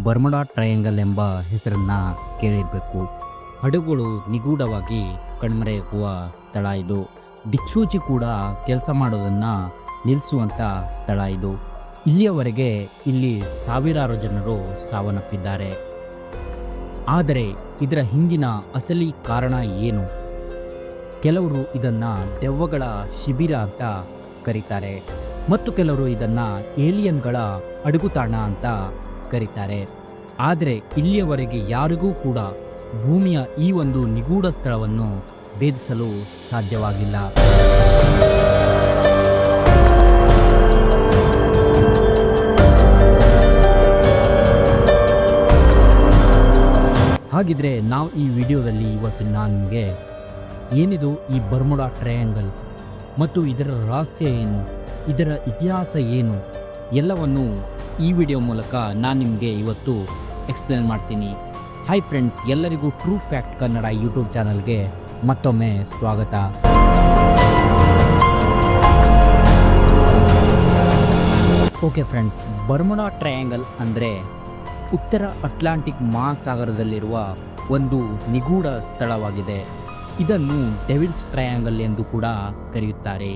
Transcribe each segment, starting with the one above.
Bermuda triangle ಎಂಬ ಹೆಸರನ್ನು ಕೇಳಿರಬೇಕು. ಹಡಗುಗಳು ನಿಗೂಢವಾಗಿ ಕಣ್ಮರೆಯಾಗುವ ಸ್ಥಳ ಇದು. ದಿಕ್ಸೂಚಿ ಕೂಡ ಕೆಲಸ ಮಾಡೋದನ್ನು ನಿಲ್ಲಿಸುವಂಥ ಸ್ಥಳ ಇದು. ಇಲ್ಲಿಯವರೆಗೆ ಇಲ್ಲಿ ಸಾವಿರಾರು ಜನರು ಸಾವನ್ನಪ್ಪಿದ್ದಾರೆ. ಆದರೆ ಇದರ ಹಿಂದಿನ ಅಸಲಿ ಕಾರಣ ಏನು? ಕೆಲವರು ಇದನ್ನು ದೆವ್ವಗಳ ಶಿಬಿರ ಅಂತ ಕರೀತಾರೆ ಮತ್ತು ಕೆಲವರು ಇದನ್ನು ಏಲಿಯನ್ಗಳ ಅಡಗುತಾಣ ಅಂತ ಕರೀತಾರೆ. ಆದರೆ ಇಲ್ಲಿಯವರೆಗೆ ಯಾರಿಗೂ ಕೂಡ ಭೂಮಿಯ ಈ ಒಂದು ನಿಗೂಢ ಸ್ಥಳವನ್ನು ಭೇದಿಸಲು ಸಾಧ್ಯವಾಗಿಲ್ಲ. ಹಾಗಿದ್ರೆ ನಾವು ಈ ವಿಡಿಯೋದಲ್ಲಿ ಇವತ್ತು ನಾನು ನಿಮಗೆ ಏನಿದು ಈ ಬರ್ಮುಡಾ ಟ್ರಯಾಂಗಲ್ ಮತ್ತು ಇದರ ರಹಸ್ಯ ಏನು, ಇದರ ಇತಿಹಾಸ ಏನು ಎಲ್ಲವನ್ನು ಈ ವಿಡಿಯೋ ಮೂಲಕ ನಾನು ನಿಮಗೆ ಇವತ್ತು ಎಕ್ಸ್ಪ್ಲೇನ್ ಮಾಡ್ತೀನಿ. ಹಾಯ್ ಫ್ರೆಂಡ್ಸ್, ಎಲ್ಲರಿಗೂ ಟ್ರೂ ಫ್ಯಾಕ್ಟ್ ಕನ್ನಡ ಯೂಟ್ಯೂಬ್ ಚಾನಲ್ಗೆ ಮತ್ತೊಮ್ಮೆ ಸ್ವಾಗತ. ಓಕೆ ಫ್ರೆಂಡ್ಸ್, ಬರ್ಮುಡಾ ಟ್ರಯಾಂಗಲ್ ಅಂದರೆ ಉತ್ತರ ಅಟ್ಲಾಂಟಿಕ್ ಮಹಾಸಾಗರದಲ್ಲಿರುವ ಒಂದು ನಿಗೂಢ ಸ್ಥಳವಾಗಿದೆ. ಇದನ್ನು ಡೆವಿಲ್ಸ್ ಟ್ರಯಾಂಗಲ್ ಎಂದು ಕೂಡ ಕರೆಯುತ್ತಾರೆ.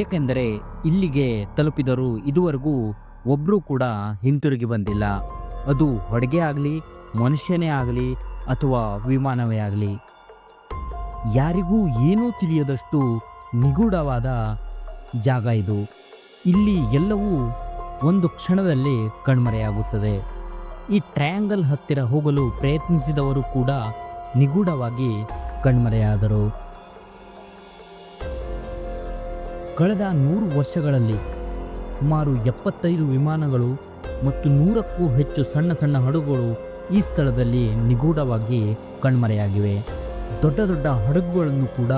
ಏಕೆಂದರೆ ಇಲ್ಲಿಗೆ ತಲುಪಿದರೂ ಇದುವರೆಗೂ ಒಬ್ಬರೂ ಕೂಡ ಹಿಂತಿರುಗಿ ಬಂದಿಲ್ಲ. ಅದು ಹಡಗೆ ಆಗಲಿ, ಮನುಷ್ಯನೇ ಆಗಲಿ ಅಥವಾ ವಿಮಾನವೇ ಆಗಲಿ, ಯಾರಿಗೂ ಏನೂ ತಿಳಿಯದಷ್ಟು ನಿಗೂಢವಾದ ಜಾಗ ಇದು. ಇಲ್ಲಿ ಎಲ್ಲವೂ ಒಂದು ಕ್ಷಣದಲ್ಲಿ ಕಣ್ಮರೆಯಾಗುತ್ತದೆ. ಈ ಟ್ರಯಾಂಗಲ್ ಹತ್ತಿರ ಹೋಗಲು ಪ್ರಯತ್ನಿಸಿದವರು ಕೂಡ ನಿಗೂಢವಾಗಿ ಕಣ್ಮರೆಯಾದರು. ಕಳೆದ 100 ವರ್ಷಗಳಲ್ಲಿ ಸುಮಾರು 75 ವಿಮಾನಗಳು ಮತ್ತು 100ಕ್ಕೂ ಹೆಚ್ಚು ಸಣ್ಣ ಸಣ್ಣ ಹಡಗುಗಳು ಈ ಸ್ಥಳದಲ್ಲಿ ನಿಗೂಢವಾಗಿ ಕಣ್ಮರೆಯಾಗಿವೆ. ದೊಡ್ಡ ದೊಡ್ಡ ಹಡಗುಗಳನ್ನು ಕೂಡ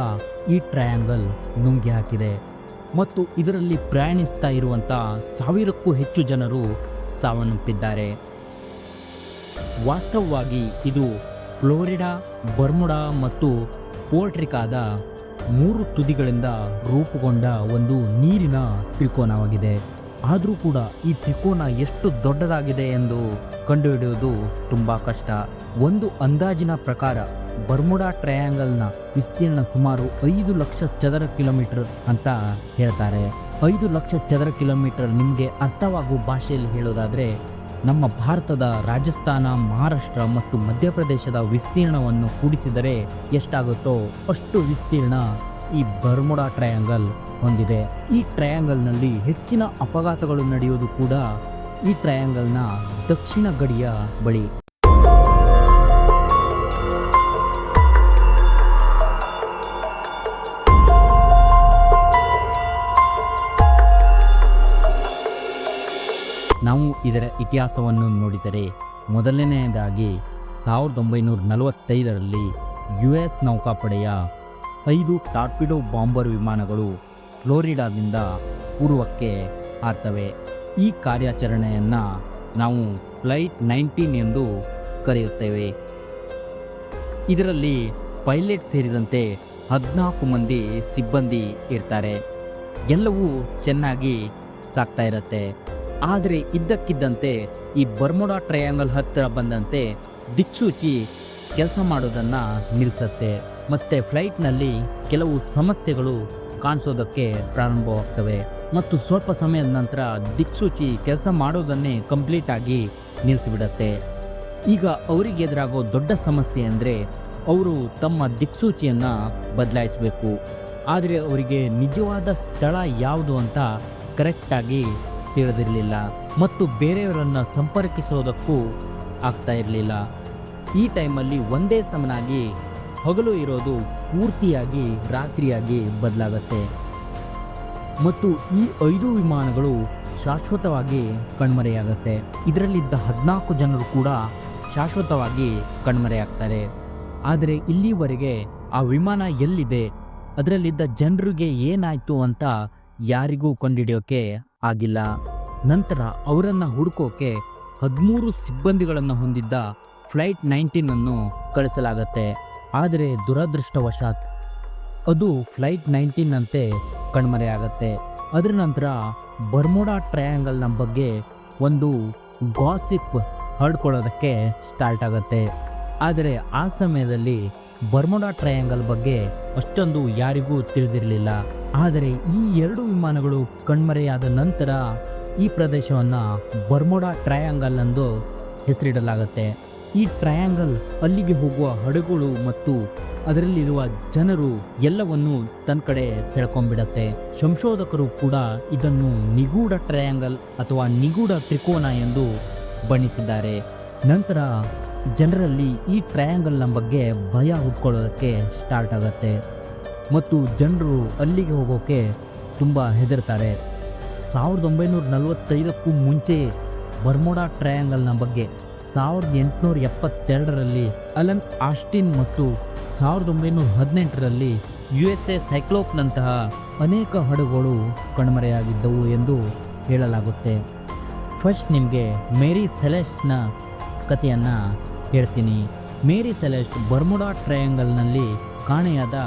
ಈ ಟ್ರಯಾಂಗಲ್ ನುಂಗಿ ಹಾಕಿದೆ ಮತ್ತು ಇದರಲ್ಲಿ ಪ್ರಯಾಣಿಸ್ತಾ ಇರುವಂಥ 1000ಕ್ಕೂ ಹೆಚ್ಚು ಜನರು ಸಾವನ್ನಪ್ಪಿದ್ದಾರೆ. ವಾಸ್ತವವಾಗಿ ಇದು ಫ್ಲೋರಿಡಾ, ಬರ್ಮುಡಾ ಮತ್ತು ಪೋರ್ಟ್ರಿಕಾದ 3 ತುದಿಗಳಿಂದ ರೂಪುಗೊಂಡ ಒಂದು ನೀರಿನ ತ್ರಿಕೋನವಾಗಿದೆ. ಆದರೂ ಕೂಡ ಈ ತ್ರಿಕೋನ ಎಷ್ಟು ದೊಡ್ಡದಾಗಿದೆ ಎಂದು ಕಂಡುಹಿಡಿಯುವುದು ತುಂಬ ಕಷ್ಟ. ಒಂದು ಅಂದಾಜಿನ ಪ್ರಕಾರ ಬರ್ಮುಡಾ ಟ್ರಯಾಂಗಲ್ನ ವಿಸ್ತೀರ್ಣ ಸುಮಾರು 5 ಲಕ್ಷ ಚದರ ಕಿಲೋಮೀಟರ್ ಅಂತ ಹೇಳ್ತಾರೆ. 5 ಲಕ್ಷ ಚದರ ಕಿಲೋಮೀಟರ್ ನಿಮಗೆ ಅರ್ಥವಾಗುವ ಭಾಷೆಯಲ್ಲಿ ಹೇಳೋದಾದರೆ ನಮ್ಮ ಭಾರತದ ರಾಜಸ್ಥಾನ, ಮಹಾರಾಷ್ಟ್ರ ಮತ್ತು ಮಧ್ಯಪ್ರದೇಶದ ವಿಸ್ತೀರ್ಣವನ್ನು ಕೂಡಿಸಿದರೆ ಎಷ್ಟಾಗುತ್ತೋ ಅಷ್ಟು ವಿಸ್ತೀರ್ಣ ಈ ಬರ್ಮುಡಾ ಟ್ರಯಾಂಗಲ್ ಹೊಂದಿದೆ. ಈ ಟ್ರಯಾಂಗಲ್ನಲ್ಲಿ ಹೆಚ್ಚಿನ ಅಪಘಾತಗಳು ನಡೆಯುವುದು ಕೂಡ ಈ ಟ್ರಯಾಂಗಲ್ನ ದಕ್ಷಿಣ ಗಡಿಯ ಬಳಿ. ನಾವು ಇದರ ಇತಿಹಾಸವನ್ನು ನೋಡಿದರೆ ಮೊದಲನೆಯದಾಗಿ 1945ರಲ್ಲಿ US ನೌಕಾಪಡೆಯ 5 ಟಾರ್ಪಿಡೋ ಬಾಂಬರ್ ವಿಮಾನಗಳು ಫ್ಲೋರಿಡಾದಿಂದ ಪೂರ್ವಕ್ಕೆ ಹಾರ್ತವೆ. ಈ ಕಾರ್ಯಾಚರಣೆಯನ್ನು ನಾವು ಫ್ಲೈಟ್ 19 ಎಂದು ಕರೆಯುತ್ತೇವೆ. ಇದರಲ್ಲಿ ಪೈಲಟ್ ಸೇರಿದಂತೆ 14 ಮಂದಿ ಸಿಬ್ಬಂದಿ ಇರ್ತಾರೆ. ಎಲ್ಲವೂ ಚೆನ್ನಾಗಿ ಸಾಗ್ತಾ ಇರುತ್ತೆ. ಆದರೆ ಇದ್ದಕ್ಕಿದ್ದಂತೆ ಈ ಬರ್ಮುಡಾ ಟ್ರಯಾಂಗಲ್ ಹತ್ತಿರ ಬಂದಂತೆ ದಿಕ್ಸೂಚಿ ಕೆಲಸ ಮಾಡೋದನ್ನು ನಿಲ್ಲಿಸುತ್ತೆ ಮತ್ತು ಫ್ಲೈಟ್ನಲ್ಲಿ ಕೆಲವು ಸಮಸ್ಯೆಗಳು ಕಾಣಿಸೋದಕ್ಕೆ ಪ್ರಾರಂಭವಾಗ್ತವೆ ಮತ್ತು ಸ್ವಲ್ಪ ಸಮಯದ ನಂತರ ದಿಕ್ಸೂಚಿ ಕೆಲಸ ಮಾಡೋದನ್ನೇ ಕಂಪ್ಲೀಟಾಗಿ ನಿಲ್ಲಿಸಿಬಿಡತ್ತೆ. ಈಗ ಅವರಿಗೆ ಎದುರಾಗೋ ದೊಡ್ಡ ಸಮಸ್ಯೆ ಅಂದರೆ ಅವರು ತಮ್ಮ ದಿಕ್ಸೂಚಿಯನ್ನು ಬದಲಾಯಿಸಬೇಕು. ಆದರೆ ಅವರಿಗೆ ನಿಜವಾದ ಸ್ಥಳ ಯಾವುದು ಅಂತ ಕರೆಕ್ಟಾಗಿ ತಿಳಿದಿರಲಿಲ್ಲ ಮತ್ತು ಬೇರೆಯವರನ್ನು ಸಂಪರ್ಕಿಸೋದಕ್ಕೂ ಆಗ್ತಾ ಇರಲಿಲ್ಲ. ಈ ಟೈಮಲ್ಲಿ ಒಂದೇ ಸಮನಾಗಿ ಹಗಲು ಇರೋದು ಪೂರ್ತಿಯಾಗಿ ರಾತ್ರಿಯಾಗಿ ಬದಲಾಗತ್ತೆ ಮತ್ತು ಈ 5 ವಿಮಾನಗಳು ಶಾಶ್ವತವಾಗಿ ಕಣ್ಮರೆಯಾಗತ್ತೆ. ಇದರಲ್ಲಿದ್ದ 14 ಜನರು ಕೂಡ ಶಾಶ್ವತವಾಗಿ ಕಣ್ಮರೆಯಾಗ್ತಾರೆ. ಆದರೆ ಇಲ್ಲಿವರೆಗೆ ಆ ವಿಮಾನ ಎಲ್ಲಿದೆ, ಅದರಲ್ಲಿದ್ದ ಜನರಿಗೆ ಏನಾಯಿತು ಅಂತ ಯಾರಿಗೂ ಕಂಡುಹಿಡಿಯೋಕೆ ಆಗಿಲ್ಲ. ನಂತರ ಅವರನ್ನು ಹುಡುಕೋಕೆ 13 ಸಿಬ್ಬಂದಿಗಳನ್ನು ಹೊಂದಿದ್ದ ಫ್ಲೈಟ್ 19 ಅನ್ನು ಕಳಿಸಲಾಗತ್ತೆ. ಆದರೆ ದುರದೃಷ್ಟವಶಾತ್ ಅದು ಫ್ಲೈಟ್ 19 ಅಂತೆ ಕಣ್ಮರೆಯಾಗತ್ತೆ. ಅದರ ನಂತರ ಬರ್ಮುಡಾ ಟ್ರಯಾಂಗಲ್ನ ಬಗ್ಗೆ ಒಂದು ಗಾಸಿಪ್ ಹರಡ್ಕೊಳ್ಳೋದಕ್ಕೆ ಸ್ಟಾರ್ಟ್ ಆಗುತ್ತೆ. ಆದರೆ ಆ ಸಮಯದಲ್ಲಿ ಬರ್ಮುಡಾ ಟ್ರಯಾಂಗಲ್ ಬಗ್ಗೆ ಅಷ್ಟೊಂದು ಯಾರಿಗೂ ತಿಳಿದಿರಲಿಲ್ಲ. ಆದರೆ ಈ 2 ವಿಮಾನಗಳು ಕಣ್ಮರೆಯಾದ ನಂತರ ಈ ಪ್ರದೇಶವನ್ನು ಬರ್ಮುಡಾ ಟ್ರಯಾಂಗಲ್ ಎಂದು ಹೆಸರಿಡಲಾಗುತ್ತೆ. ಈ ಟ್ರಯಾಂಗಲ್ ಅಲ್ಲಿಗೆ ಹೋಗುವ ಹಡಗುಗಳು ಮತ್ತು ಅದರಲ್ಲಿರುವ ಜನರು ಎಲ್ಲವನ್ನೂ ತನ್ನ ಕಡೆ ಸೆಳ್ಕೊಂಡ್ಬಿಡತ್ತೆ. ಸಂಶೋಧಕರು ಕೂಡ ಇದನ್ನು ನಿಗೂಢ ಟ್ರಯಾಂಗಲ್ ಅಥವಾ ನಿಗೂಢ ತ್ರಿಕೋನ ಎಂದು ಬಣ್ಣಿಸಿದ್ದಾರೆ. ನಂತರ ಜನರಲ್ಲಿ ಈ ಟ್ರಯಾಂಗಲ್ನ ಬಗ್ಗೆ ಭಯ ಹುಟ್ಕೊಳ್ಳೋದಕ್ಕೆ ಸ್ಟಾರ್ಟ್ ಆಗುತ್ತೆ ಮತ್ತು ಜನರು ಅಲ್ಲಿಗೆ ಹೋಗೋಕ್ಕೆ ತುಂಬ ಹೆದರ್ತಾರೆ. 1945ಕ್ಕೂ ಮುಂಚೆ ಬರ್ಮುಡಾ ಟ್ರಯಾಂಗಲ್ನ ಬಗ್ಗೆ 1872ರಲ್ಲಿ ಅಲನ್ ಆಸ್ಟಿನ್ ಮತ್ತು 1918ರಲ್ಲಿ USA ಸೈಕ್ಲೋಪ್ನಂತಹ ಅನೇಕ ಹಡಗುಗಳು ಕಣ್ಮರೆಯಾಗಿದ್ದವು ಎಂದು ಹೇಳಲಾಗುತ್ತೆ. ಫಸ್ಟ್ ನಿಮಗೆ ಮೇರಿ ಸೆಲೆಸ್ಟ್ನ ಕಥೆಯನ್ನು ಹೇಳ್ತೀನಿ. ಮೇರಿ ಸೆಲೆಸ್ಟ್ ಬರ್ಮುಡಾ ಟ್ರಯಾಂಗಲ್ನಲ್ಲಿ ಕಾಣೆಯಾದ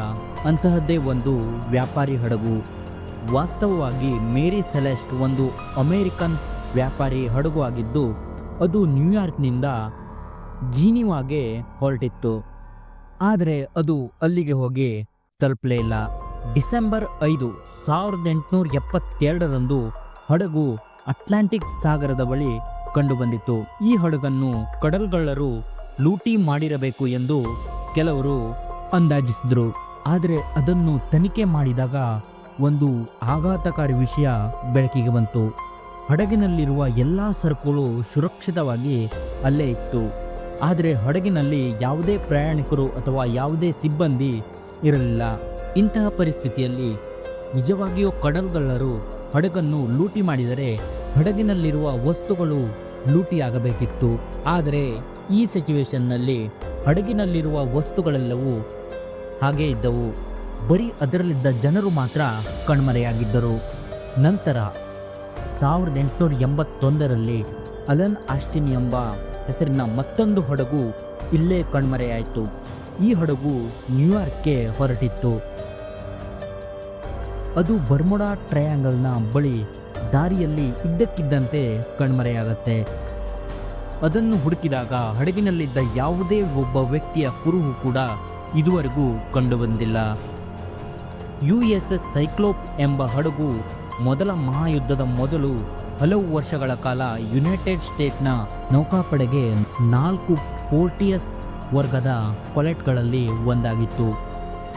ಅಂತಹದ್ದೇ ಒಂದು ವ್ಯಾಪಾರಿ ಹಡಗು. ವಾಸ್ತವವಾಗಿ ಮೇರಿ ಸೆಲೆಸ್ಟ್ ಒಂದು ಅಮೇರಿಕನ್ ವ್ಯಾಪಾರಿ ಹಡಗು ಆಗಿದ್ದು ಅದು ನ್ಯೂಯಾರ್ಕ್ನಿಂದ ಜೀನಿವಾಗೆ ಹೊರಟಿತ್ತು. ಆದರೆ ಅದು ಅಲ್ಲಿಗೆ ಹೋಗಿ ತಲುಪಲೇ ಇಲ್ಲ. ಡಿಸೆಂಬರ್ 5, 1872ರಂದು ಹಡಗು ಅಟ್ಲಾಂಟಿಕ್ ಸಾಗರದ ಬಳಿ ಕಂಡುಬಂದಿತ್ತು. ಈ ಹಡಗನ್ನು ಕಡಲ್ಗಳ್ಳರು ಲೂಟಿ ಮಾಡಿರಬೇಕು ಎಂದು ಕೆಲವರು ಅಂದಾಜಿಸಿದರು. ಆದರೆ ಅದನ್ನು ತನಿಖೆ ಮಾಡಿದಾಗ ಒಂದು ಆಘಾತಕಾರಿ ವಿಷಯ ಬೆಳಕಿಗೆ ಬಂತು. ಹಡಗಿನಲ್ಲಿರುವ ಎಲ್ಲ ಸರಕುಗಳು ಸುರಕ್ಷಿತವಾಗಿ ಅಲ್ಲೇ ಇತ್ತು. ಆದರೆ ಹಡಗಿನಲ್ಲಿ ಯಾವುದೇ ಪ್ರಯಾಣಿಕರು ಅಥವಾ ಯಾವುದೇ ಸಿಬ್ಬಂದಿ ಇರಲಿಲ್ಲ. ಇಂತಹ ಪರಿಸ್ಥಿತಿಯಲ್ಲಿ ನಿಜವಾಗಿಯೂ ಕಡಲ್ಗಳ್ಳರು ಹಡಗನ್ನು ಲೂಟಿ ಮಾಡಿದರೆ ಹಡಗಿನಲ್ಲಿರುವ ವಸ್ತುಗಳು ಲೂಟಿಯಾಗಬೇಕಿತ್ತು. ಆದರೆ ಈ ಸಿಚುವೇಶನ್ನಲ್ಲಿ ಹಡಗಿನಲ್ಲಿರುವ ವಸ್ತುಗಳೆಲ್ಲವೂ ಹಾಗೇ ಇದ್ದವು. ಬರೀ ಅದರಲ್ಲಿದ್ದ ಜನರು ಮಾತ್ರ ಕಣ್ಮರೆಯಾಗಿದ್ದರು. ನಂತರ 1881ರಲ್ಲಿ ಅಲನ್ ಆಸ್ಟಿನ್ ಎಂಬ ಹೆಸರಿನ ಮತ್ತೊಂದು ಹಡಗು ಇಲ್ಲೇ ಕಣ್ಮರೆಯಾಯಿತು. ಈ ಹಡಗು ನ್ಯೂಯಾರ್ಕ್ಗೆ ಹೊರಟಿತ್ತು. ಅದು ಬರ್ಮುಡಾ ಟ್ರಯಾಂಗಲ್ನ ಬಳಿ ದಾರಿಯಲ್ಲಿ ಇದ್ದಕ್ಕಿದ್ದಂತೆ ಕಣ್ಮರೆಯಾಗತ್ತೆ. ಅದನ್ನು ಹುಡುಕಿದಾಗ ಹಡಗಿನಲ್ಲಿದ್ದ ಯಾವುದೇ ಒಬ್ಬ ವ್ಯಕ್ತಿಯ ಕುರುಹು ಕೂಡ ಇದುವರೆಗೂ ಕಂಡುಬಂದಿಲ್ಲ. USS ಸೈಕ್ಲೋಪ್ ಎಂಬ ಹಡಗು ಮೊದಲ ಮಹಾಯುದ್ಧದ ಮೊದಲು ಹಲವು ವರ್ಷಗಳ ಕಾಲ ಯುನೈಟೆಡ್ ಸ್ಟೇಟ್ನ ನೌಕಾಪಡೆಗೆ 4 ಪೋರ್ಟಿಯಸ್ ವರ್ಗದ ಕೊಲೆಟ್ಗಳಲ್ಲಿ ಒಂದಾಗಿತ್ತು.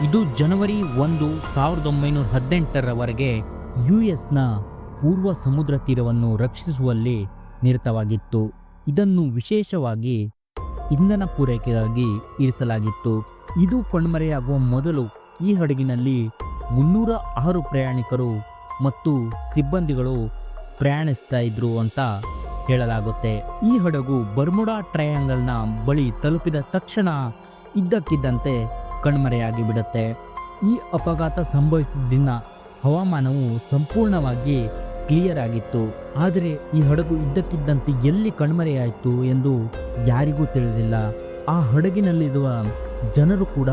ಇದು ಜನವರಿ 1, 1918ರವರೆಗೆ US-ನ ಪೂರ್ವ ಸಮುದ್ರ ತೀರವನ್ನು ರಕ್ಷಿಸುವಲ್ಲಿ ನಿರತವಾಗಿತ್ತು. ಇದನ್ನು ವಿಶೇಷವಾಗಿ ಇಂಧನ ಪೂರೈಕೆಗಾಗಿ ಇರಿಸಲಾಗಿತ್ತು. ಇದು ಕಣ್ಮರೆಯಾಗುವ ಮೊದಲು ಈ ಹಡಗಿನಲ್ಲಿ 306 ಪ್ರಯಾಣಿಕರು ಮತ್ತು ಸಿಬ್ಬಂದಿಗಳು ಪ್ರಯಾಣಿಸ್ತಾ ಇದ್ರು ಅಂತ ಹೇಳಲಾಗುತ್ತೆ. ಈ ಹಡಗು ಬರ್ಮುಡಾ ಟ್ರಯಾಂಗಲ್ನ ಬಳಿ ತಲುಪಿದ ತಕ್ಷಣ ಇದ್ದಕ್ಕಿದ್ದಂತೆ ಕಣ್ಮರೆಯಾಗಿ ಬಿಡುತ್ತೆ. ಈ ಅಪಘಾತ ಸಂಭವಿಸಿದ ದಿನ ಹವಾಮಾನವು ಸಂಪೂರ್ಣವಾಗಿ ಕ್ಲಿಯರ್ ಆಗಿತ್ತು. ಆದರೆ ಈ ಹಡಗು ಇದ್ದಕ್ಕಿದ್ದಂತೆ ಎಲ್ಲಿ ಕಣ್ಮರೆಯಾಯಿತು ಎಂದು ಯಾರಿಗೂ ತಿಳಿದಿಲ್ಲ. ಆ ಹಡಗಿನಲ್ಲಿರುವ ಜನರು ಕೂಡ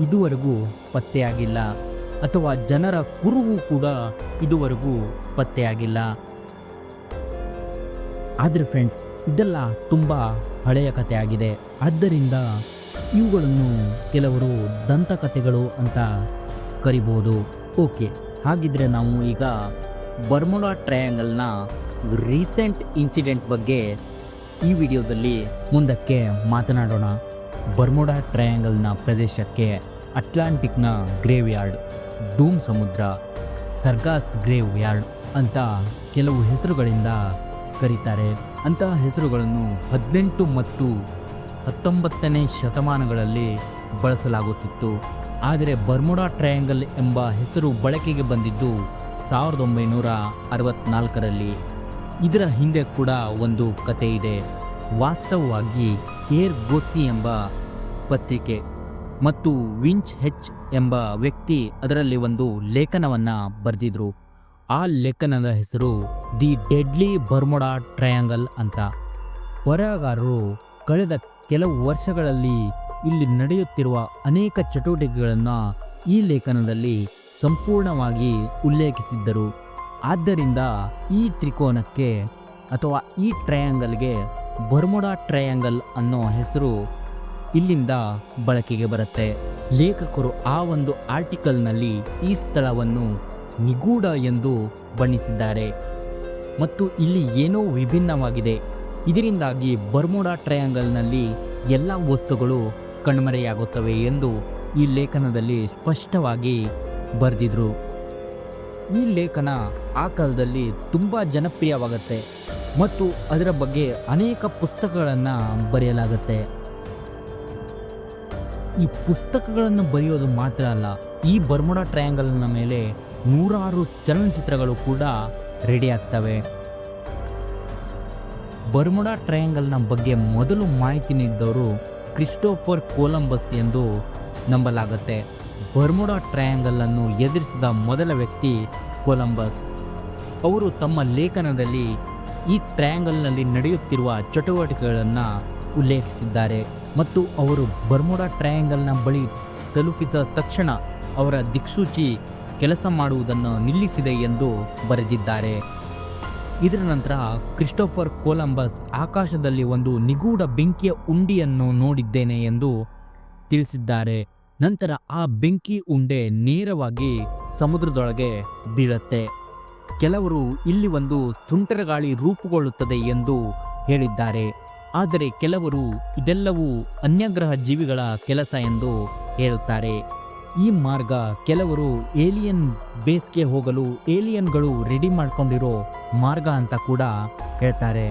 ಇದುವರೆಗೂ ಪತ್ತೆಯಾಗಿಲ್ಲ ಅಥವಾ ಜನರ ಕುರುಹು ಕೂಡ ಇದುವರೆಗೂ ಪತ್ತೆಯಾಗಿಲ್ಲ. ಆದರೆ ಫ್ರೆಂಡ್ಸ್, ಇದೆಲ್ಲ ತುಂಬ ಹಳೆಯ ಕಥೆ ಆಗಿದೆ. ಆದ್ದರಿಂದ ಇವುಗಳನ್ನು ಕೆಲವರು ದಂತಕಥೆಗಳು ಅಂತ ಕರಿಬೋದು. ಓಕೆ, ಹಾಗಿದ್ರೆ ನಾವು ಈಗ ಬರ್ಮುಡಾ ಟ್ರಯಾಂಗಲ್ನ ರೀಸೆಂಟ್ ಇನ್ಸಿಡೆಂಟ್ ಬಗ್ಗೆ ಈ ವಿಡಿಯೋದಲ್ಲಿ ಮುಂದಕ್ಕೆ ಮಾತನಾಡೋಣ. ಬರ್ಮುಡಾ ಟ್ರಯಾಂಗಲ್ನ ಪ್ರದೇಶಕ್ಕೆ ಅಟ್ಲಾಂಟಿಕ್ನ ಗ್ರೇವ್ ಯಾರ್ಡ್, ಡೂಮ್ ಸಮುದ್ರ, ಸರ್ಗಾಸ್ ಗ್ರೇವ್ ಯಾರ್ಡ್ ಅಂತ ಕೆಲವು ಹೆಸರುಗಳಿಂದ ಕರೀತಾರೆ. ಅಂತಹ ಹೆಸರುಗಳನ್ನು 18 ಮತ್ತು 19ನೇ ಶತಮಾನಗಳಲ್ಲಿ ಬಳಸಲಾಗುತ್ತಿತ್ತು. ಆದರೆ ಬರ್ಮುಡಾ ಟ್ರಯಾಂಗಲ್ ಎಂಬ ಹೆಸರು ಬಳಕೆಗೆ ಬಂದಿದ್ದು 1964ರಲ್ಲಿ. ಇದರ ಹಿಂದೆ ಕೂಡ ಒಂದು ಕತೆ ಇದೆ. ವಾಸ್ತವವಾಗಿ ಏರ್ ಗೋರ್ಸಿ ಎಂಬ ಪತ್ರಿಕೆ ಮತ್ತು ವಿಂಚ್ ಹೆಚ್ ಎಂಬ ವ್ಯಕ್ತಿ ಅದರಲ್ಲಿ ಒಂದು ಲೇಖನವನ್ನು ಬರೆದಿದ್ರು. ಆ ಲೇಖನದ ಹೆಸರು ದಿ ಡೆಡ್ಲಿ ಬರ್ಮುಡಾ ಟ್ರಯಾಂಗಲ್ ಅಂತ. ಬರಹಗಾರರು ಕಳೆದ ಕೆಲವು ವರ್ಷಗಳಲ್ಲಿ ಇಲ್ಲಿ ನಡೆಯುತ್ತಿರುವ ಅನೇಕ ಚಟುವಟಿಕೆಗಳನ್ನು ಈ ಲೇಖನದಲ್ಲಿ ಸಂಪೂರ್ಣವಾಗಿ ಉಲ್ಲೇಖಿಸಿದ್ದರು. ಆದ್ದರಿಂದ ಈ ತ್ರಿಕೋನಕ್ಕೆ ಅಥವಾ ಈ ಟ್ರಯಾಂಗಲ್ಗೆ ಬರ್ಮುಡಾ ಟ್ರಯಾಂಗಲ್ ಅನ್ನೋ ಹೆಸರು ಇಲ್ಲಿಂದ ಬಳಕೆಗೆ ಬರುತ್ತೆ. ಲೇಖಕರು ಆ ಒಂದು ಆರ್ಟಿಕಲ್ನಲ್ಲಿ ಈ ಸ್ಥಳವನ್ನು ನಿಗೂಢ ಎಂದು ಬಣ್ಣಿಸಿದ್ದಾರೆ ಮತ್ತು ಇಲ್ಲಿ ಏನೋ ವಿಭಿನ್ನವಾಗಿದೆ. ಇದರಿಂದಾಗಿ ಬರ್ಮುಡಾ ಟ್ರಯಾಂಗಲ್ನಲ್ಲಿ ಎಲ್ಲ ವಸ್ತುಗಳು ಕಣ್ಮರೆಯಾಗುತ್ತವೆ ಎಂದು ಈ ಲೇಖನದಲ್ಲಿ ಸ್ಪಷ್ಟವಾಗಿ ಬರೆದಿದ್ರು. ಈ ಲೇಖನ ಆ ಕಾಲದಲ್ಲಿ ತುಂಬ ಜನಪ್ರಿಯವಾಗುತ್ತೆ ಮತ್ತು ಅದರ ಬಗ್ಗೆ ಅನೇಕ ಪುಸ್ತಕಗಳನ್ನು ಬರೆಯಲಾಗುತ್ತೆ. ಈ ಪುಸ್ತಕಗಳನ್ನು ಬರೆಯೋದು ಮಾತ್ರ ಅಲ್ಲ, ಈ ಬರ್ಮುಡಾ ಟ್ರಯಾಂಗಲ್ನ ಮೇಲೆ 100 ಚಲನಚಿತ್ರಗಳು ಕೂಡ ರೆಡಿ ಆಗ್ತವೆ. ಬರ್ಮುಡಾ ಟ್ರಯಾಂಗಲ್ನ ಬಗ್ಗೆ ಮೊದಲು ಮಾಹಿತಿ ನೀಡಿದವರು ಕ್ರಿಸ್ಟೋಫರ್ ಕೊಲಂಬಸ್ ಎಂದು ನಂಬಲಾಗುತ್ತೆ. ಬರ್ಮುಡಾ ಟ್ರಯಾಂಗಲ್ ಅನ್ನು ಎದುರಿಸಿದ ಮೊದಲ ವ್ಯಕ್ತಿ ಕೊಲಂಬಸ್. ಅವರು ತಮ್ಮ ಲೇಖನದಲ್ಲಿ ಈ ಟ್ರಯಾಂಗಲ್ನಲ್ಲಿ ನಡೆಯುತ್ತಿರುವ ಚಟುವಟಿಕೆಗಳನ್ನು ಉಲ್ಲೇಖಿಸಿದ್ದಾರೆ ಮತ್ತು ಅವರು ಬರ್ಮುಡಾ ಟ್ರಯಾಂಗಲ್ನ ಬಳಿ ತಲುಪಿದ ತಕ್ಷಣ ಅವರ ದಿಕ್ಸೂಚಿ ಕೆಲಸ ಮಾಡುವುದನ್ನು ನಿಲ್ಲಿಸಿದೆ ಎಂದು ಬರೆದಿದ್ದಾರೆ. ಇದರ ನಂತರ ಕ್ರಿಸ್ಟೋಫರ್ ಕೊಲಂಬಸ್ ಆಕಾಶದಲ್ಲಿ ಒಂದು ನಿಗೂಢ ಬೆಂಕಿಯ ಉಂಡೆಯನ್ನು ನೋಡಿದ್ದೇನೆ ಎಂದು ತಿಳಿಸಿದ್ದಾರೆ. ನಂತರ ಆ ಬೆಂಕಿ ಉಂಡೆ ನೇರವಾಗಿ ಸಮುದ್ರದೊಳಗೆ ಬೀಳುತ್ತೆ. ಕೆಲವರು ಇಲ್ಲಿ ಒಂದು ಸುಂಟರಗಾಳಿ ರೂಪುಗೊಳ್ಳುತ್ತದೆ ಎಂದು ಹೇಳಿದ್ದಾರೆ. ಆದರೆ ಕೆಲವರು ಇದೆಲ್ಲವೂ ಅನ್ಯಗ್ರಹ ಜೀವಿಗಳ ಕೆಲಸ ಎಂದು ಹೇಳುತ್ತಾರೆ. ಈ ಮಾರ್ಗ ಕೆಲವರು ಏಲಿಯನ್ ಬೇಸ್ಗೆ ಹೋಗಲು ಏಲಿಯನ್ಗಳು ರೆಡಿ ಮಾಡ್ಕೊಂಡಿರೋ ಮಾರ್ಗ ಅಂತ ಕೂಡ ಹೇಳ್ತಾರೆ.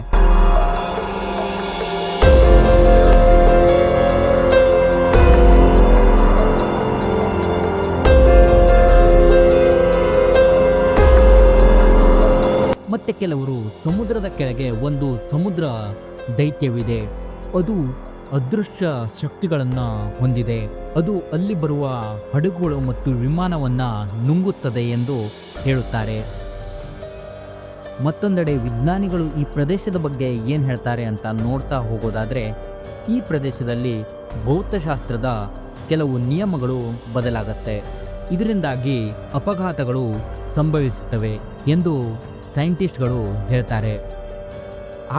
ಮತ್ತೆ ಕೆಲವರು ಸಮುದ್ರದ ಕೆಳಗೆ ಒಂದು ಸಮುದ್ರ ದೈತ್ಯವಿದೆ, ಅದು ಅದೃಶ್ಯ ಶಕ್ತಿಗಳನ್ನು ಹೊಂದಿದೆ, ಅದು ಅಲ್ಲಿ ಬರುವ ಹಡಗುಗಳು ಮತ್ತು ವಿಮಾನವನ್ನು ನುಂಗುತ್ತದೆ ಎಂದು ಹೇಳುತ್ತಾರೆ. ಮತ್ತೊಂದೆಡೆ ವಿಜ್ಞಾನಿಗಳು ಈ ಪ್ರದೇಶದ ಬಗ್ಗೆ ಏನು ಹೇಳ್ತಾರೆ ಅಂತ ನೋಡ್ತಾ ಹೋಗೋದಾದರೆ, ಈ ಪ್ರದೇಶದಲ್ಲಿ ಭೌತಶಾಸ್ತ್ರದ ಕೆಲವು ನಿಯಮಗಳು ಬದಲಾಗತ್ತೆ. ಇದರಿಂದಾಗಿ ಅಪಘಾತಗಳು ಸಂಭವಿಸುತ್ತವೆ ಎಂದು ಸೈಂಟಿಸ್ಟ್ಗಳು ಹೇಳ್ತಾರೆ.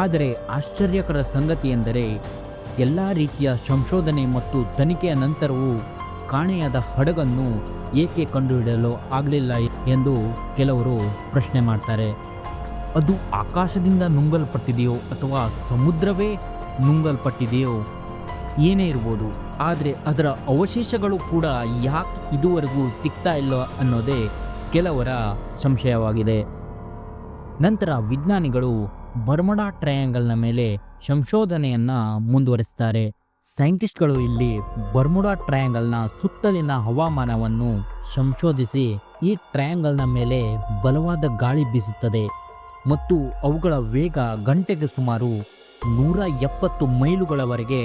ಆದರೆ ಆಶ್ಚರ್ಯಕರ ಸಂಗತಿ ಎಂದರೆ ಎಲ್ಲ ರೀತಿಯ ಸಂಶೋಧನೆ ಮತ್ತು ತನಿಖೆಯ ನಂತರವೂ ಕಾಣೆಯಾದ ಹಡಗನ್ನು ಏಕೆ ಕಂಡುಹಿಡಿಯಲು ಆಗಲಿಲ್ಲ ಎಂದು ಕೆಲವರು ಪ್ರಶ್ನೆ ಮಾಡ್ತಾರೆ. ಅದು ಆಕಾಶದಿಂದ ನುಂಗಲ್ಪಟ್ಟಿದೆಯೋ ಅಥವಾ ಸಮುದ್ರವೇ ನುಂಗಲ್ಪಟ್ಟಿದೆಯೋ ಏನೇ ಇರ್ಬೋದು, ಆದರೆ ಅದರ ಅವಶೇಷಗಳು ಕೂಡ ಯಾಕೆ ಇದುವರೆಗೂ ಸಿಗ್ತಾ ಇಲ್ಲ ಅನ್ನೋದೇ ಕೆಲವರ ಸಂಶಯವಾಗಿದೆ. ನಂತರ ವಿಜ್ಞಾನಿಗಳು ಬರ್ಮುಡಾ ಟ್ರಯಾಂಗಲ್ನ ಮೇಲೆ ಸಂಶೋಧನೆಯನ್ನು ಮುಂದುವರಿಸ್ತಾರೆ. ಸೈಂಟಿಸ್ಟ್ಗಳು ಇಲ್ಲಿ ಬರ್ಮುಡಾ ಟ್ರಯಾಂಗಲ್ನ ಸುತ್ತಲಿನ ಹವಾಮಾನವನ್ನು ಸಂಶೋಧಿಸಿ ಈ ಟ್ರಯಾಂಗಲ್ನ ಮೇಲೆ ಬಲವಾದ ಗಾಳಿ ಬೀಸುತ್ತದೆ ಮತ್ತು ಅವುಗಳ ವೇಗ ಗಂಟೆಗೆ ಸುಮಾರು 170 ಮೈಲುಗಳವರೆಗೆ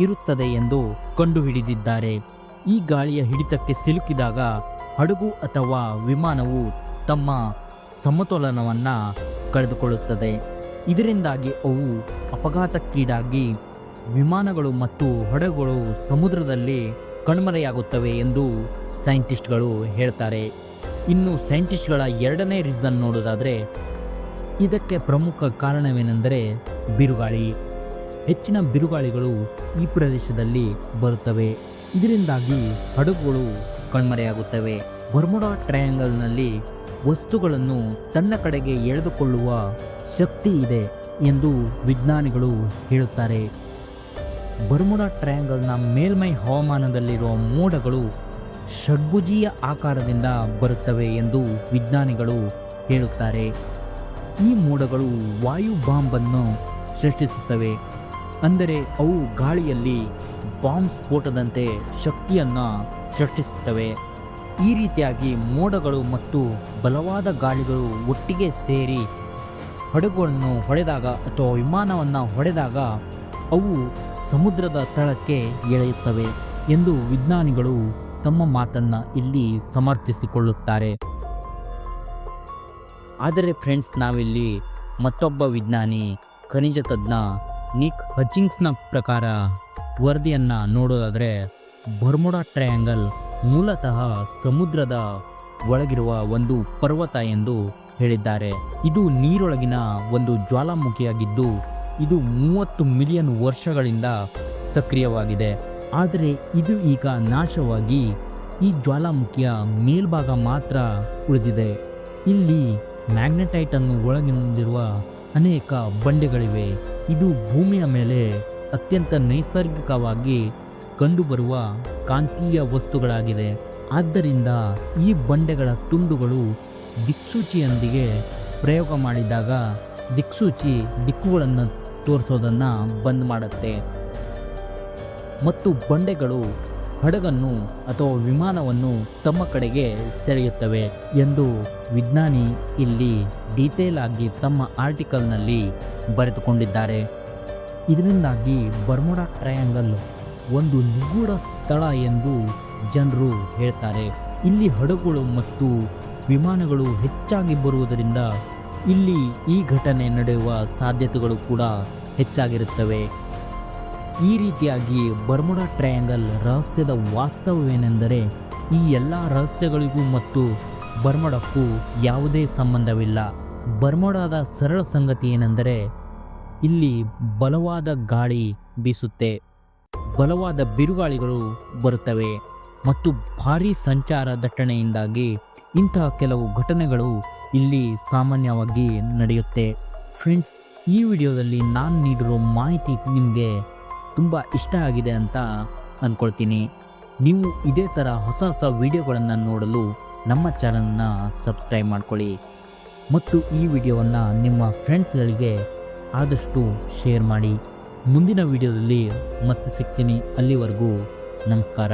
ಇರುತ್ತದೆ ಎಂದು ಕಂಡುಹಿಡಿದಿದ್ದಾರೆ. ಈ ಗಾಳಿಯ ಹಿಡಿತಕ್ಕೆ ಸಿಲುಕಿದಾಗ ಹಡಗು ಅಥವಾ ವಿಮಾನವು ತಮ್ಮ ಸಮತೋಲನವನ್ನು ಕಳೆದುಕೊಳ್ಳುತ್ತದೆ. ಇದರಿಂದಾಗಿ ಅವು ಅಪಘಾತಕ್ಕೀಡಾಗಿ ವಿಮಾನಗಳು ಮತ್ತು ಹಡಗುಗಳು ಸಮುದ್ರದಲ್ಲಿ ಕಣ್ಮರೆಯಾಗುತ್ತವೆ ಎಂದು ಸೈಂಟಿಸ್ಟ್ಗಳು ಹೇಳ್ತಾರೆ. ಇನ್ನು ಸೈಂಟಿಸ್ಟ್ಗಳ ಎರಡನೇ ರೀಸನ್ ನೋಡೋದಾದರೆ, ಇದಕ್ಕೆ ಪ್ರಮುಖ ಕಾರಣವೇನೆಂದರೆ ಬಿರುಗಾಳಿ. ಹೆಚ್ಚಿನ ಬಿರುಗಾಳಿಗಳು ಈ ಪ್ರದೇಶದಲ್ಲಿ ಬರುತ್ತವೆ. ಇದರಿಂದಾಗಿ ಹಡಗುಗಳು ಕಣ್ಮರೆಯಾಗುತ್ತವೆ. ಬರ್ಮುಡಾ ಟ್ರಯಾಂಗಲ್ನಲ್ಲಿ ವಸ್ತುಗಳನ್ನು ತನ್ನ ಕಡೆಗೆ ಎಳೆದುಕೊಳ್ಳುವ ಶಕ್ತಿ ಇದೆ ಎಂದು ವಿಜ್ಞಾನಿಗಳು ಹೇಳುತ್ತಾರೆ. ಬರ್ಮುಡಾ ಟ್ರಯಾಂಗಲ್ನ ಮೇಲ್ಮೈ ಹವಾಮಾನದಲ್ಲಿರುವ ಮೋಡಗಳು ಷಡ್ಭುಜೀಯ ಆಕಾರದಿಂದ ಬರುತ್ತವೆ ಎಂದು ವಿಜ್ಞಾನಿಗಳು ಹೇಳುತ್ತಾರೆ. ಈ ಮೋಡಗಳು ವಾಯು ಬಾಂಬನ್ನು ಸೃಷ್ಟಿಸುತ್ತವೆ, ಅಂದರೆ ಅವು ಗಾಳಿಯಲ್ಲಿ ಬಾಂಬ್ ಸ್ಫೋಟದಂತೆ ಶಕ್ತಿಯನ್ನು ಸೃಷ್ಟಿಸುತ್ತವೆ. ಈ ರೀತಿಯಾಗಿ ಮೋಡಗಳು ಮತ್ತು ಬಲವಾದ ಗಾಳಿಗಳು ಒಟ್ಟಿಗೆ ಸೇರಿ ಹಡಗುಗಳನ್ನು ಹೊಡೆದಾಗ ಅಥವಾ ವಿಮಾನವನ್ನು ಹೊಡೆದಾಗ ಅವು ಸಮುದ್ರದ ತಳಕ್ಕೆ ಎಳೆಯುತ್ತವೆ ಎಂದು ವಿಜ್ಞಾನಿಗಳು ತಮ್ಮ ಮಾತನ್ನು ಇಲ್ಲಿ ಸಮರ್ಥಿಸಿಕೊಳ್ಳುತ್ತಾರೆ. ಆದರೆ ಫ್ರೆಂಡ್ಸ್, ನಾವಿಲ್ಲಿ ಮತ್ತೊಬ್ಬ ವಿಜ್ಞಾನಿ ಖನಿಜ ತಜ್ಞ ನಿಕ್ ಹಚಿಂಗ್ಸ್ನ ಪ್ರಕಾರ ವರದಿಯನ್ನು ನೋಡೋದಾದರೆ, ಬರ್ಮುಡಾ ಟ್ರಯಾಂಗಲ್ ಮೂಲತಃ ಸಮುದ್ರದ ಒಳಗಿರುವ ಒಂದು ಪರ್ವತ ಎಂದು ಹೇಳಿದ್ದಾರೆ. ಇದು ನೀರೊಳಗಿನ ಒಂದು ಜ್ವಾಲಾಮುಖಿಯಾಗಿದ್ದು ಇದು 30 ಮಿಲಿಯನ್ ವರ್ಷಗಳಿಂದ ಸಕ್ರಿಯವಾಗಿದೆ. ಆದರೆ ಇದು ಈಗ ನಾಶವಾಗಿ ಈ ಜ್ವಾಲಾಮುಖಿಯ ಮೇಲ್ಭಾಗ ಮಾತ್ರ ಉಳಿದಿದೆ. ಇಲ್ಲಿ ಮ್ಯಾಗ್ನೆಟೈಟ್ ಅನ್ನು ಒಳಗೊಂಡಿರುವ ಅನೇಕ ಬಂಡೆಗಳಿವೆ. ಇದು ಭೂಮಿಯ ಮೇಲೆ ಅತ್ಯಂತ ನೈಸರ್ಗಿಕವಾಗಿ ಕಂಡುಬರುವ ಕಾಂತೀಯ ವಸ್ತುಗಳಾಗಿದೆ. ಆದ್ದರಿಂದ ಈ ಬಂಡೆಗಳ ತುಂಡುಗಳು ದಿಕ್ಸೂಚಿಯೊಂದಿಗೆ ಪ್ರಯೋಗ ಮಾಡಿದಾಗ ದಿಕ್ಸೂಚಿ ದಿಕ್ಕುಗಳನ್ನು ತೋರಿಸೋದನ್ನು ಬಂದ್ ಮಾಡುತ್ತೆ ಮತ್ತು ಬಂಡೆಗಳು ಹಡಗನ್ನು ಅಥವಾ ವಿಮಾನವನ್ನು ತಮ್ಮ ಕಡೆಗೆ ಸೆಳೆಯುತ್ತವೆ ಎಂದು ವಿಜ್ಞಾನಿ ಇಲ್ಲಿ ಡೀಟೇಲ್ ಆಗಿ ತಮ್ಮ ಆರ್ಟಿಕಲ್ನಲ್ಲಿ ಬರೆದುಕೊಂಡಿದ್ದಾರೆ. ಇದರಿಂದಾಗಿ ಬರ್ಮುಡಾ ಟ್ರಯಾಂಗಲ್ ಒಂದು ನಿಗೂಢ ಸ್ಥಳ ಎಂದು ಜನರು ಹೇಳ್ತಾರೆ. ಇಲ್ಲಿ ಹಡಗುಗಳು ಮತ್ತು ವಿಮಾನಗಳು ಹೆಚ್ಚಾಗಿ ಬರುವುದರಿಂದ ಇಲ್ಲಿ ಈ ಘಟನೆ ನಡೆಯುವ ಸಾಧ್ಯತೆಗಳು ಕೂಡ ಹೆಚ್ಚಾಗಿರುತ್ತವೆ. ಈ ರೀತಿಯಾಗಿ ಬರ್ಮುಡಾ ಟ್ರಯಾಂಗಲ್ ರಹಸ್ಯದ ವಾಸ್ತವವೇನೆಂದರೆ ಈ ಎಲ್ಲ ರಹಸ್ಯಗಳಿಗೂ ಮತ್ತು ಬರ್ಮುಡಾಕ್ಕೂ ಯಾವುದೇ ಸಂಬಂಧವಿಲ್ಲ. ಬರ್ಮುಡಾದ ಸರಳ ಸಂಗತಿ ಏನೆಂದರೆ ಇಲ್ಲಿ ಬಲವಾದ ಗಾಳಿ ಬೀಸುತ್ತೆ, ಬಲವಾದ ಬಿರುಗಾಳಿಗಳು ಬರುತ್ತವೆ ಮತ್ತು ಭಾರೀ ಸಂಚಾರ ದಟ್ಟಣೆಯಿಂದಾಗಿ ಇಂತಹ ಕೆಲವು ಘಟನೆಗಳು ಇಲ್ಲಿ ಸಾಮಾನ್ಯವಾಗಿ ನಡೆಯುತ್ತೆ. ಫ್ರೆಂಡ್ಸ್, ಈ ವಿಡಿಯೋದಲ್ಲಿ ನಾನು ನೀಡಿರೋ ಮಾಹಿತಿ ನಿಮಗೆ ತುಂಬ ಇಷ್ಟ ಆಗಿದೆ ಅಂತ ಅಂದ್ಕೊಳ್ತೀನಿ. ನೀವು ಇದೇ ಥರ ಹೊಸ ಹೊಸ ವಿಡಿಯೋಗಳನ್ನು ನೋಡಲು ನಮ್ಮ ಚಾನಲ್ನ ಸಬ್ಸ್ಕ್ರೈಬ್ ಮಾಡ್ಕೊಳ್ಳಿ ಮತ್ತು ಈ ವಿಡಿಯೋವನ್ನು ನಿಮ್ಮ ಫ್ರೆಂಡ್ಸ್ಗಳಿಗೆ ಆದಷ್ಟು ಶೇರ್ ಮಾಡಿ. ಮುಂದಿನ ವಿಡಿಯೋದಲ್ಲಿ ಮತ್ತೆ ಸಿಗ್ತೀನಿ. ಅಲ್ಲಿವರೆಗೂ ನಮಸ್ಕಾರ.